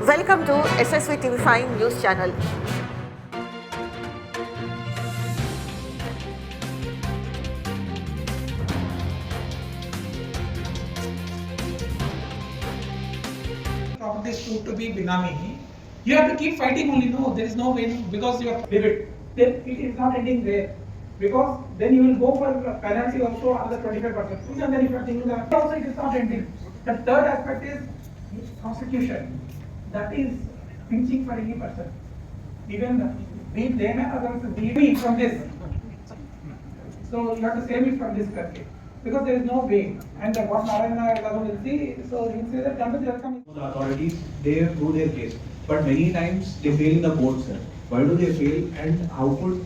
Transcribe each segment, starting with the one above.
Welcome to SSV TV5 News Channel. Properties proved to be Binami, you have to keep fighting only. No, there is no way because you are pivot. Then it is not ending there. Because then you will go for penalty also another 25%. And then if you are thinking that also it is not ending. The third aspect is prosecution. That is pinching for any person. Even we they may others be from this. So you have to save it from this country. Because there is no way. And what Narayana will see, so he will say that Gandhi Jarakam. The authorities, they prove their case, but many times they fail in the court, sir. Why do they fail, and how could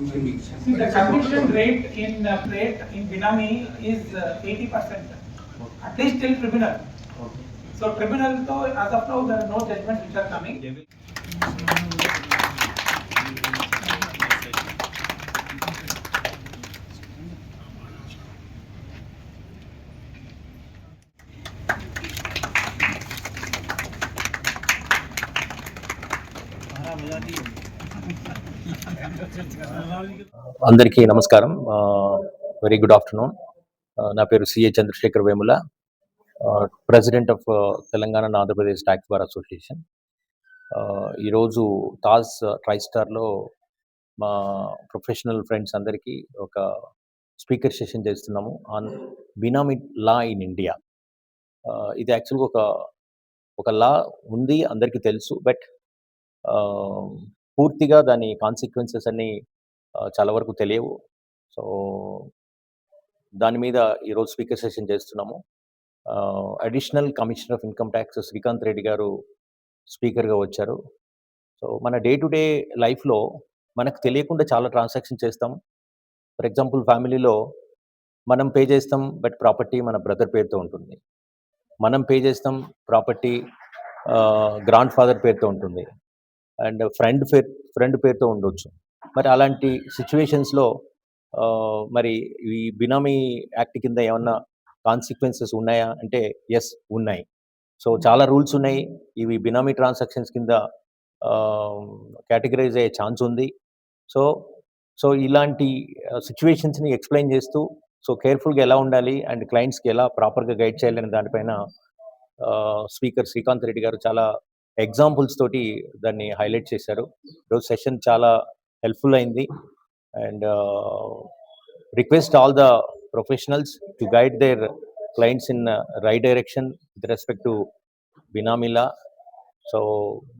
it be? See, the conviction rate in Binami is 80%, at least till tribunal. Okay. So tribunal, though, as of now, there are no judgments which are coming. అందరికీ నమస్కారం. Very good afternoon. నా పేరు CA Chandrasekhar Vemula, president of Telangana and Andhra Pradesh tax bar association. ఈరోజు తాజ్ ట్రైస్టార్లో మా professional friends అందరికీ ఒక speaker session చేస్తున్నాము on benami law in India. ఇది యాక్చువల్గా ఒక లా ఉంది, అందరికీ తెలుసు, బట్ పూర్తిగా దాని కాన్సిక్వెన్సెస్ అన్నీ చాలా వరకు తెలియవు. సో దాని మీద ఈరోజు స్పీకర్ సెషన్ చేస్తున్నాము. Additional commissioner of income tax Srikanth Reddy గారు స్పీకర్గా వచ్చారు. సో మన డే టు డే లైఫ్లో మనకు తెలియకుండా చాలా ట్రాన్సాక్షన్ చేస్తాం. ఫర్ ఎగ్జాంపుల్, ఫ్యామిలీలో మనం పే చేస్తాం, బట్ ప్రాపర్టీ మన బ్రదర్ పేరుతో ఉంటుంది. మనం పే చేస్తాం, ప్రాపర్టీ గ్రాండ్ ఫాదర్ పేరుతో ఉంటుంది, అండ్ ఫ్రెండ్ పేరుతో ఉండొచ్చు. మరి అలాంటి సిచ్యువేషన్స్లో మరి ఈ బినామీ యాక్ట్ కింద ఏమన్నా కాన్సిక్వెన్సెస్ ఉన్నాయా అంటే ఎస్, ఉన్నాయి. సో చాలా రూల్స్ ఉన్నాయి. ఇవి బినామీ ట్రాన్సాక్షన్స్ కింద కేటగరైజ్ అయ్యే ఛాన్స్ ఉంది. సో ఇలాంటి సిచ్యువేషన్స్ని ఎక్స్ప్లెయిన్ చేస్తూ, సో కేర్ఫుల్గా ఎలా ఉండాలి అండ్ క్లయింట్స్కి ఎలా ప్రాపర్గా గైడ్ చేయాలనే దానిపైన స్పీకర్ శ్రీకాంత్ రెడ్డి గారు చాలా ఎగ్జాంపుల్స్ తోటి దాన్ని హైలైట్ చేశారు. ఈరోజు సెషన్ చాలా హెల్ప్ఫుల్ అయింది. And request all the professionals to guide their clients in right direction with respect to Binami law. So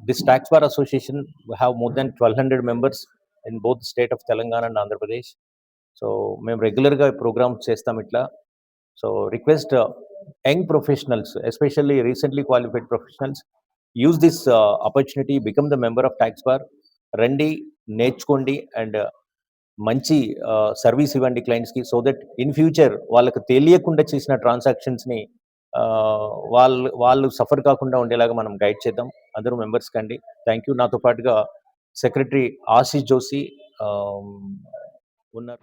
this tax bar association, we have more than 1200 members in both the state of Telangana and Andhra Pradesh. So మేము రెగ్యులర్గా programmes చేస్తాం ఇట్లా. So request young professionals, especially recently qualified professionals, use this opportunity, become the member of tax bar. రండి, నేర్చుకోండి, and మంచి service ఇవ్వండి క్లయింట్స్కి. So that in future వాళ్ళకు తెలియకుండా చేసిన ట్రాన్సాక్షన్స్ని వాళ్ళు సఫర్ కాకుండా ఉండేలాగా మనం గైడ్ చేద్దాం. అందరూ మెంబర్స్ కండి. Thank you. నాతో పాటుగా సెక్రటరీ ఆశీష్ జోషి ఉన్నారు.